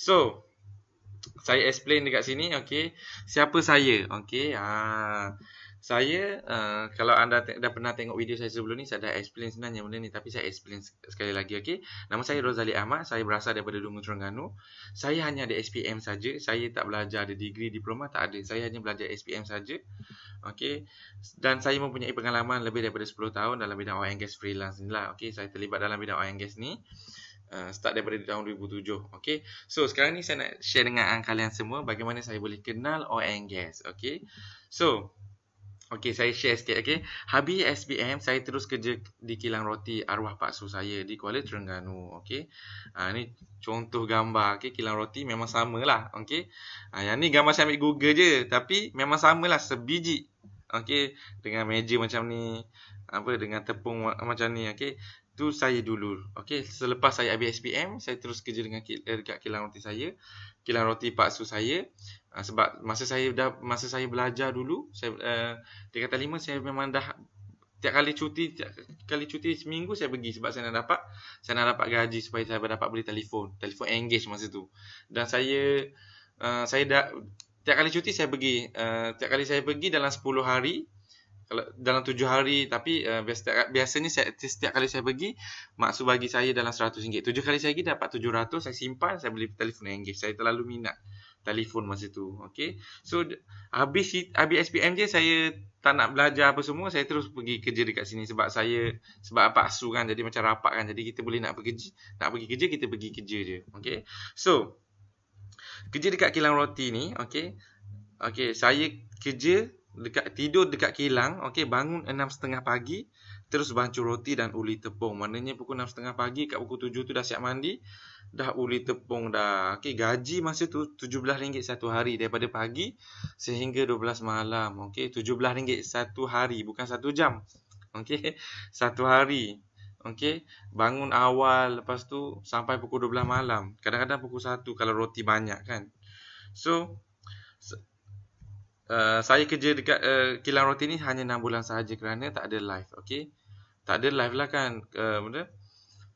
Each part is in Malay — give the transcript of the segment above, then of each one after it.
So, saya explain dekat sini, okey. Siapa saya? Okey. Saya kalau anda dah pernah tengok video saya sebelum ni, saya dah explain sebenarnya benda ni, tapi saya explain sekali lagi, okey. Nama saya Rozali Ahmad, saya berasal daripada Dungun Terengganu. Saya hanya ada SPM saja. Saya tak belajar ada degree, diploma tak ada. Saya hanya belajar SPM saja. Okey. Dan saya mempunyai pengalaman lebih daripada 10 tahun dalam bidang oil and gas freelance ni lah. Okey, saya terlibat dalam bidang oil and gas ni. Start daripada tahun 2007. Okay. So, sekarang ni saya nak share dengan kalian semua bagaimana saya boleh kenal oil and gas. Okay. So, okay, saya share sikit. Okay. Habis SPM, saya terus kerja di kilang roti arwah paksu saya di Kuala Terengganu. Okay. Ni contoh gambar. Okay. Kilang roti memang sama lah. Okay. Yang ni gambar saya ambil Google je. Tapi memang sama lah. Sebiji. Okay. Dengan meja macam ni. Dengan tepung macam ni. Okay. Tu saya dulu. Okey, selepas saya habis SPM, saya terus kerja dengan dekat kilang roti saya. Kilang roti paksu saya. Sebab masa saya belajar dulu, saya tingkatan 5 saya memang dah tiap kali cuti seminggu saya pergi sebab saya nak dapat gaji supaya saya dapat beli telefon Engage masa tu. Dan saya dah tiap kali cuti saya pergi. Tiap kali saya pergi dalam 10 hari, kalau dalam 7 hari, tapi biasanya setiap kali saya pergi, maksud bagi saya dalam RM100. 7 kali saya pergi dapat 700, saya simpan, saya beli telefon Engage. Saya terlalu minat telefon masa tu. Okay. So, habis SPM je, saya tak nak belajar apa semua, saya terus pergi kerja dekat sini sebab paksu kan, jadi macam rapat kan. Jadi kita boleh nak pergi kerja, kita pergi kerja je. Okay. So, kerja dekat kilang roti ni, okay. Okay, saya kerja tidur dekat kilang, okey, bangun 6.30 pagi, terus bancuh roti dan uli tepung. Maknanya pukul 6.30 pagi, kat pukul 7 tu dah siap mandi, dah uli tepung dah. Okey, gaji masa tu RM17 satu hari daripada pagi sehingga 12 malam. Okey, RM17 satu hari, bukan 1 jam. Okey, satu hari. Okey, bangun awal, lepas tu sampai pukul 12 malam. Kadang-kadang pukul 1 kalau roti banyak kan. So, saya kerja dekat kilang roti ni hanya 6 bulan sahaja kerana tak ada live. Okey. Tak ada live lah kan.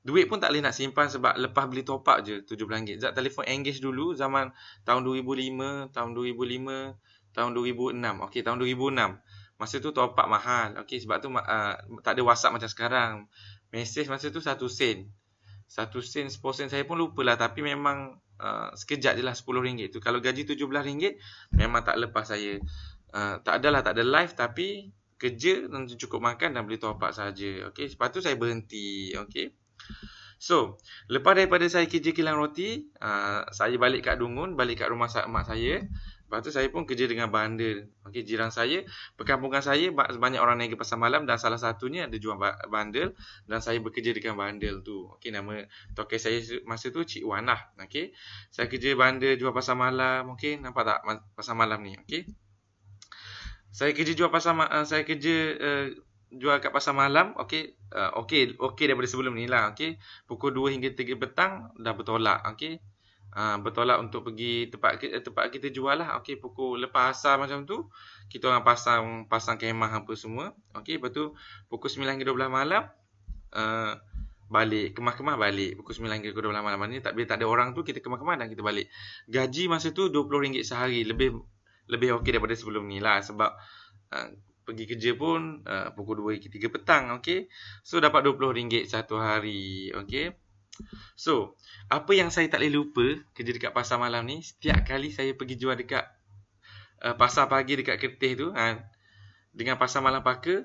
Duit pun tak boleh nak simpan sebab lepas beli top up je RM17. Zat telefon Engage dulu zaman tahun 2005, tahun 2006. Okey, tahun 2006. Masa tu top up mahal. Okey, sebab tu tak ada WhatsApp macam sekarang. Mesej masa tu 1 sen. 1 sen, 10 sen saya pun lupalah, tapi memang sekejap je lah RM10 tu. Kalau gaji RM17 memang tak lepas saya. Tak ada live, tapi kerja dan cukup makan dan beli top up saja. Okey, lepas tu saya berhenti. Okey. So, lepas daripada saya kerja kilang roti, saya balik kat Dungun, balik kat rumah mak saya. Lepas tu saya pun kerja dengan bandel. Okey, jiran saya, perkampungan saya banyak orang niaga pasar malam dan salah satunya ada jual bandel dan saya bekerja dengan bandel tu. Okey, nama tokai saya masa tu Cik Wan lah. Okey. Saya kerja bandel jual pasar malam. Okey, nampak tak pasar malam ni? Okey. Saya kerja jual jual kat pasar malam. Okey. Okey daripada sebelum ni lah. Okey. Pukul 2 hingga 3 petang dah bertolak. Okey. Bertolak untuk pergi tempat kita jual lah. Okey, pukul lepas asar macam tu, kita orang pasang kemah apa semua. Okey, lepas tu pukul 9 hingga 12 malam balik, kemah-kemah balik pukul 9 hingga 12 malam. Maknanya tak ada orang tu, kita kemah-kemah dan kita balik. Gaji masa tu RM20 sehari, lebih okey daripada sebelum ni lah sebab pergi kerja pun pukul 2 hingga 3 petang. Okey, so dapat RM20 satu hari. Okey. So, apa yang saya tak boleh lupa kerja dekat pasar malam ni, setiap kali saya pergi jual dekat pasar pagi dekat Kerteh tu, dengan pasar malam Paka,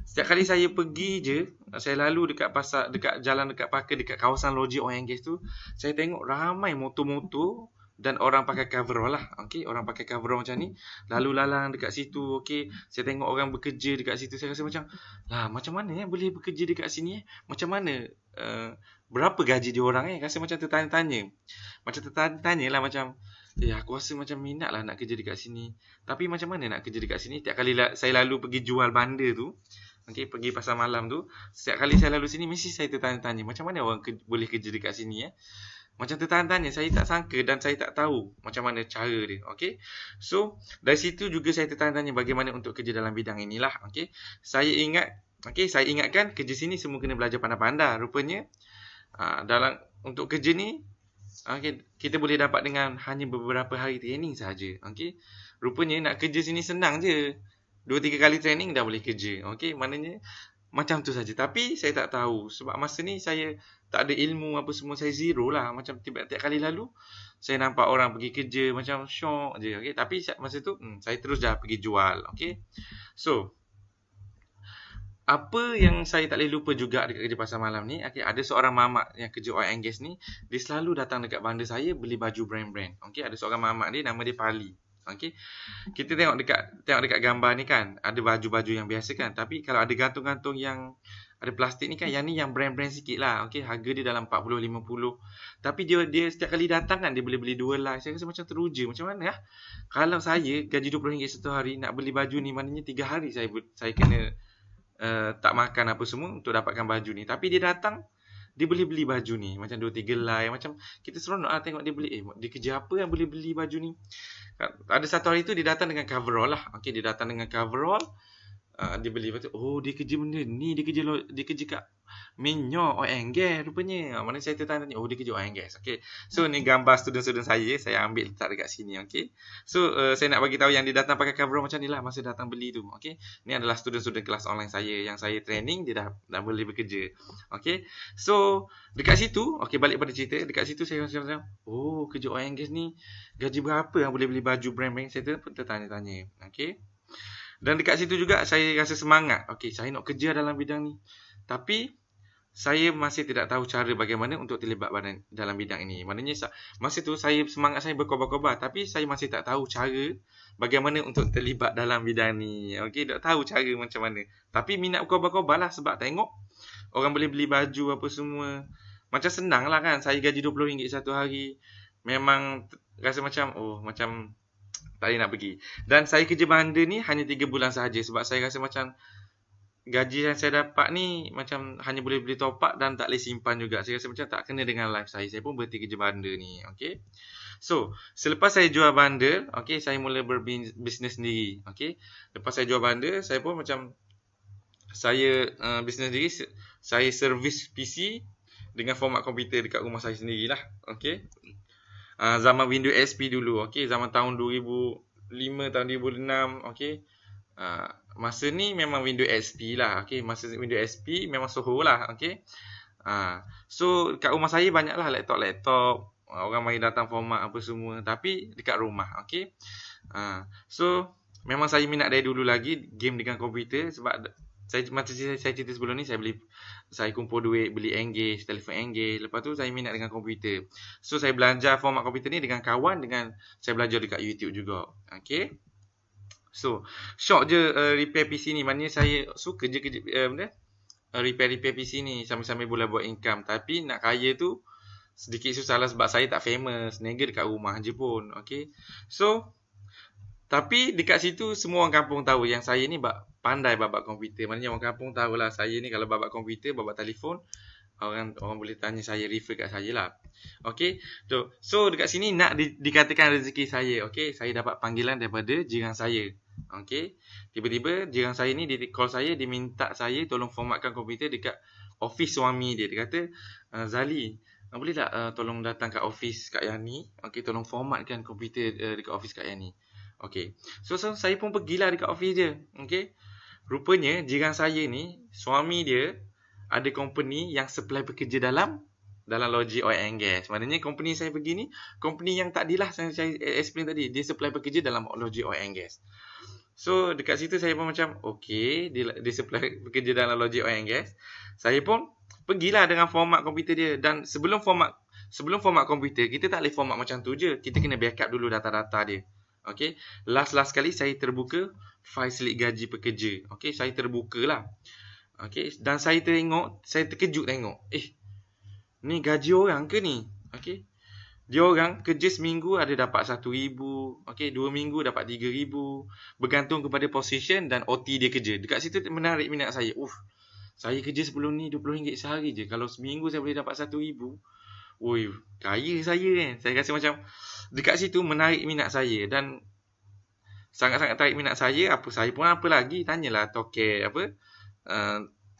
setiap kali saya pergi je, saya lalu dekat pasar, dekat jalan dekat Paka, dekat kawasan logik oil and gas tu, saya tengok ramai motor-motor dan orang pakai coverall lah. Okey, orang pakai coverall macam ni lalu lalang dekat situ. Okey, saya tengok orang bekerja dekat situ, saya rasa macam, lah macam mana boleh bekerja dekat sini macam mana, berapa gaji dia orang rasa macam tertanya-tanya. Macam tertanya lah, macam aku rasa macam minat lah nak kerja dekat sini, tapi macam mana nak kerja dekat sini. Tiap kali saya lalu pergi jual banda tu, okey, pergi pasar malam tu, setiap kali saya lalu sini mesti saya tertanya-tanya macam mana orang boleh kerja dekat sini. Macam tertanya-tanya, saya tak sangka dan saya tak tahu macam mana cara dia. Okey. So, dari situ juga saya tertanya-tanya bagaimana untuk kerja dalam bidang inilah. Okey. Saya ingatkan kerja sini semua kena belajar pandai-pandai. Rupanya untuk kerja ni okey, kita boleh dapat dengan hanya beberapa hari training saja. Okey. Rupanya nak kerja sini senang je. 2-3 kali training dah boleh kerja. Okey, maknanya macam tu saja. Tapi saya tak tahu sebab masa ni saya tak ada ilmu apa semua, saya zero lah. Macam tiap kali lalu saya nampak orang pergi kerja macam syok je. Okey, tapi masa tu saya terus dah pergi jual. Okey. So, apa yang saya tak boleh lupa juga dekat kerja pasar malam ni, okay, ada seorang mamak yang kerja oil and gas ni, dia selalu datang dekat bandar saya beli baju brand-brand. Okay, ada seorang mamak dia, nama dia Pali. Okay, kita tengok dekat gambar ni kan, ada baju-baju yang biasa kan. Tapi kalau ada gantung-gantung yang ada plastik ni kan, yang ni yang brand-brand sikit lah. Okay, harga dia dalam 40-50. Tapi dia setiap kali datang kan, dia boleh beli 2 lah. Saya rasa macam teruja. Macam mana lah? Kalau saya gaji RM20 satu hari, nak beli baju ni, maknanya 3 hari saya kena tak makan apa semua untuk dapatkan baju ni. Tapi dia datang, dia boleh beli baju ni macam 2-3 helai. Macam kita seronok lah tengok dia beli. Dia kerja apa yang boleh beli baju ni. Ada satu hari tu dia datang dengan coverall lah. Okay, dia datang dengan coverall. Dia beli lepas tu, oh dia kerja benda ni, dia kerja kat minyak oil and gas rupanya. Mana saya tanya, oh dia kerja oil and gas. Okay, so ni gambar student-student saya ambil letak dekat sini. Okay, so saya nak bagi tahu yang dia datang pakai coverall macam ni lah masa datang beli tu. Okay, ni adalah student-student kelas online saya yang saya training, dia dah boleh bekerja. Okay, so dekat situ, okay, balik pada cerita, dekat situ saya macam, oh kerja oil and gas ni gaji berapa yang boleh beli baju brand-brand. Saya tertanya-tanya. Okay, dan dekat situ juga saya rasa semangat. Okey, saya nak kerja dalam bidang ni. Tapi saya masih tidak tahu cara bagaimana untuk terlibat dalam bidang ini. Maknanya masa tu semangat saya berkobar-kobar, tapi saya masih tak tahu cara bagaimana untuk terlibat dalam bidang ni. Okey, tak tahu cara macam mana. Tapi minat berkobar-kobar lah sebab tengok orang boleh beli baju apa semua. Macam senang lah kan. Saya gaji RM20 satu hari. Memang rasa macam macam tak boleh nak pergi. Dan saya kerja bandar ni hanya 3 bulan sahaja sebab saya rasa macam gaji yang saya dapat ni macam hanya boleh beli top up dan tak boleh simpan juga. Saya rasa macam tak kena dengan life saya. Saya pun berhenti kerja bandar ni. Okay. So, selepas saya jual bandar, okay, saya mula berbisnes sendiri. Okay. Lepas saya jual bandar, saya pun macam saya bisnes sendiri. Saya servis PC dengan format komputer dekat rumah saya sendirilah. Okay. Zaman Windows XP dulu. Okay, zaman tahun 2005, tahun 2006. Okay, masa ni memang Windows XP lah. Okay, masa Windows XP memang Soho lah. Okay, so kat rumah saya banyak lah laptop. Orang mari datang format apa semua. Tapi dekat rumah. Okay, so memang saya minat dari dulu lagi game dengan komputer. Sebab macam saya cerita sebelum ni, saya kumpul duit beli Engage, telefon Engage. Lepas tu saya minat dengan komputer. So saya belajar format komputer ni dengan kawan, dengan saya belajar dekat YouTube juga. Okay, so syok je repair PC ni. Maknanya saya suka je repair PC ni sambil-sambil boleh buat income. Tapi nak kaya tu sedikit susah lah sebab saya tak famous. Niaga dekat rumah je pun. Okay, so tapi dekat situ semua orang kampung tahu yang saya ni pandai babak komputer. Maknanya orang kampung tahulah saya ni kalau babak komputer, babak telefon, orang boleh tanya saya, refer kat saya lah. Okey. So dekat sini nak dikatakan rezeki saya. Okey, saya dapat panggilan daripada jiran saya. Okey. Tiba-tiba jiran saya ni dia call saya, dia minta saya tolong formatkan komputer dekat office suami dia. Dia kata, Zali, boleh tak tolong datang kat office Kak Yani? Okey, tolong formatkan komputer dekat office Kak Yani. Okay. So saya pun pergilah dekat office dia. Okay. Rupanya jiran saya ni, suami dia ada company yang supply pekerja dalam logi oil and gas. Maknanya company saya pergi ni, company yang tadilah saya explain tadi. Dia supply pekerja dalam logi oil and gas. So dekat situ saya pun macam, okay, dia supply pekerja dalam logi oil and gas. Saya pun pergilah dengan format komputer dia. Dan sebelum format komputer, kita tak boleh format macam tu je. Kita kena backup dulu data-data dia. Okay, last kali saya terbuka file slip gaji pekerja. Okay, saya terbuka lah. Okay, dan saya terkejut tengok. Ni gaji orang ke ni? Okay, dia orang kerja seminggu ada dapat 1,000. Okay, 2 minggu dapat 3,000. Bergantung kepada position dan OT dia kerja. Dekat situ menarik minat saya. Saya kerja sebelum ni RM20 sehari je. Kalau seminggu saya boleh dapat 1,000. Kaya saya kan. Saya rasa macam dekat situ menarik minat saya dan sangat-sangat tarik minat saya. Saya pun apa lagi tanyalah token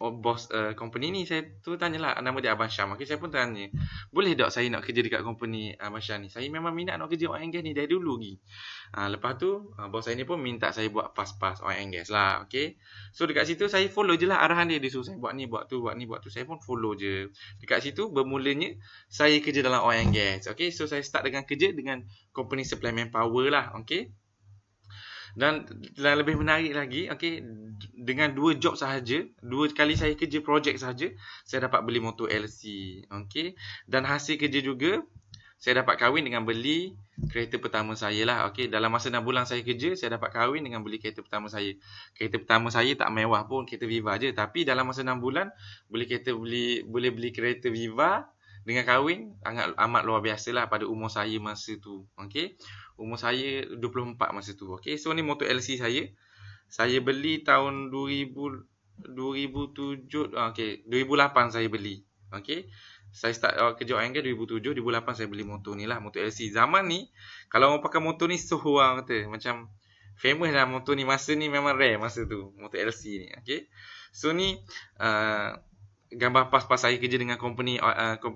bos company ni, saya tu tanyalah, nama dia Abang Syam. Okey, saya pun tanya, boleh tak saya nak kerja dekat company Abang Syam ni? Saya memang minat nak kerja oil and gas ni dari dulu lagi. Lepas tu bos saya ni pun minta saya buat pas-pas oil and gas lah. Okey, so dekat situ saya follow je lah arahan dia. Dia suruh saya buat ni, buat tu, buat ni, buat tu. Saya pun follow je. Dekat situ bermulanya saya kerja dalam oil and gas. Okey, so saya start dengan kerja dengan company supply manpower lah. Okey, dan lebih menarik lagi, okey, dengan 2 job sahaja, 2 kali saya kerja projek sahaja, saya dapat beli motor LC. Okey, dan hasil kerja juga saya dapat kahwin dengan beli kereta pertama saya lah. Okey, dalam masa 6 bulan saya kerja, saya dapat kahwin dengan beli kereta pertama saya. Kereta pertama saya tak mewah pun, kereta Viva je, tapi dalam masa 6 bulan boleh beli kereta Viva dengan kahwin amat luar biasa lah pada umur saya masa tu. Okey, umur saya 24 masa tu. Okey, so ni motor LC saya. Saya beli tahun 2007, okey, 2008 saya beli. Okey, saya start kerja oil and gas 2007, 2008 saya beli motor ni lah, motor LC. Zaman ni kalau orang pakai motor ni orang kata macam famous lah motor ni, masa ni memang rare masa tu, motor LC ni. Okey, so ni gambar pas saya kerja dengan company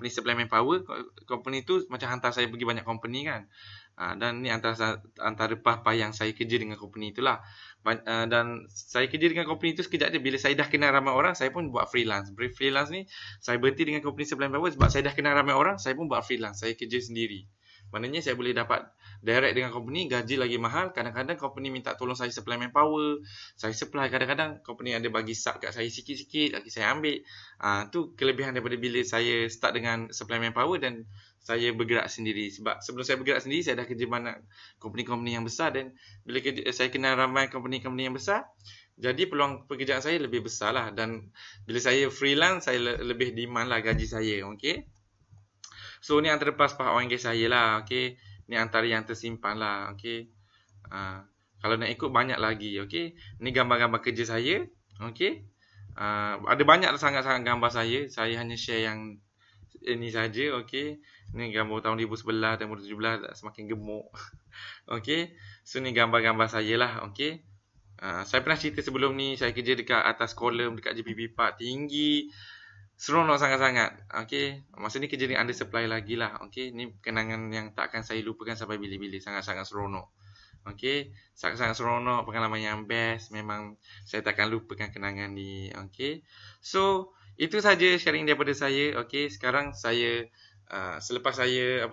supply manpower. Company tu macam hantar saya pergi banyak company kan. Dan ni antara pas yang saya kerja dengan company itulah. Dan saya kerja dengan company itu sekejap je. Bila saya dah kenal ramai orang, saya pun buat freelance. Freelance ni saya berhenti dengan company supply manpower sebab saya dah kenal ramai orang, saya pun buat freelance. Saya kerja sendiri. Maknanya saya boleh dapat direct dengan company, gaji lagi mahal. Kadang-kadang company minta tolong saya supply manpower, saya supply. Kadang-kadang company ada bagi sub kat saya sikit-sikit, lagi saya ambil. Tu kelebihan daripada bila saya start dengan supply manpower dan saya bergerak sendiri. Sebab sebelum saya bergerak sendiri, saya dah kerja banyak company-company yang besar. Dan bila saya kenal ramai company-company yang besar, jadi peluang pekerjaan saya lebih besar lah. Dan bila saya freelance, saya lebih demand lah gaji saya. Okay, so ni antara pas-pas oil and gas saya lah. Okay, ni antara yang tersimpan lah. Okay, kalau nak ikut banyak lagi. Okay, ni gambar-gambar kerja saya. Okay, ada banyak sangat-sangat gambar saya. Saya hanya share yang ini saja. Okay, ni gambar tahun 2011, tahun 2017 semakin gemuk. Okay, so ni gambar-gambar saya lah. Okay, saya pernah cerita sebelum ni, saya kerja dekat atas kolom dekat JPP Park, tinggi, seronok sangat-sangat. Okay, masa ni kerja dengan under supply lagi lah. Okay, ni kenangan yang tak akan saya lupakan sampai bila-bila. Sangat-sangat seronok. Okay, sangat-sangat seronok, pengalaman yang best. Memang saya tak akan lupakan kenangan ni. Okay, so itu saja sharing daripada saya. Okay, sekarang saya selepas saya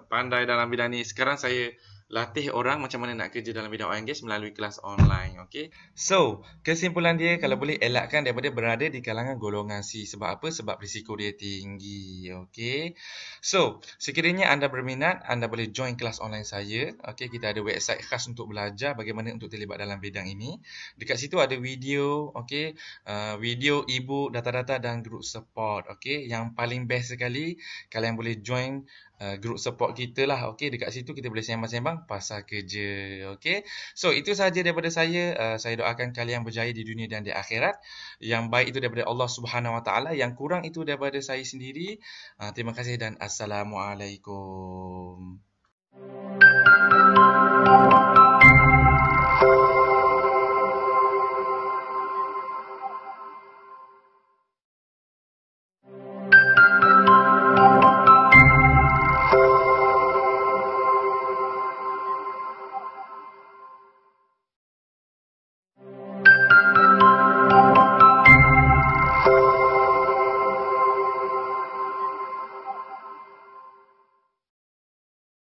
pandai dalam bidang ni, sekarang saya latih orang macam mana nak kerja dalam bidang oil and gas melalui kelas online. Okay, so kesimpulan dia, kalau boleh elakkan daripada berada di kalangan golongan C. Sebab apa? Sebab risiko dia tinggi. Okay, so sekiranya anda berminat, anda boleh join kelas online saya. Okay, kita ada website khas untuk belajar bagaimana untuk terlibat dalam bidang ini. Dekat situ ada video, okay, video, ebook, data-data dan group support. Okay, yang paling best sekali, kalian boleh join group support kita lah. Okay, dekat situ kita boleh sembang-sembang pasal kerja. Okay, so itu sahaja daripada saya. Saya doakan kalian berjaya di dunia dan di akhirat. Yang baik itu daripada Allah Subhanahu Wa Taala, yang kurang itu daripada saya sendiri. Terima kasih dan Assalamualaikum.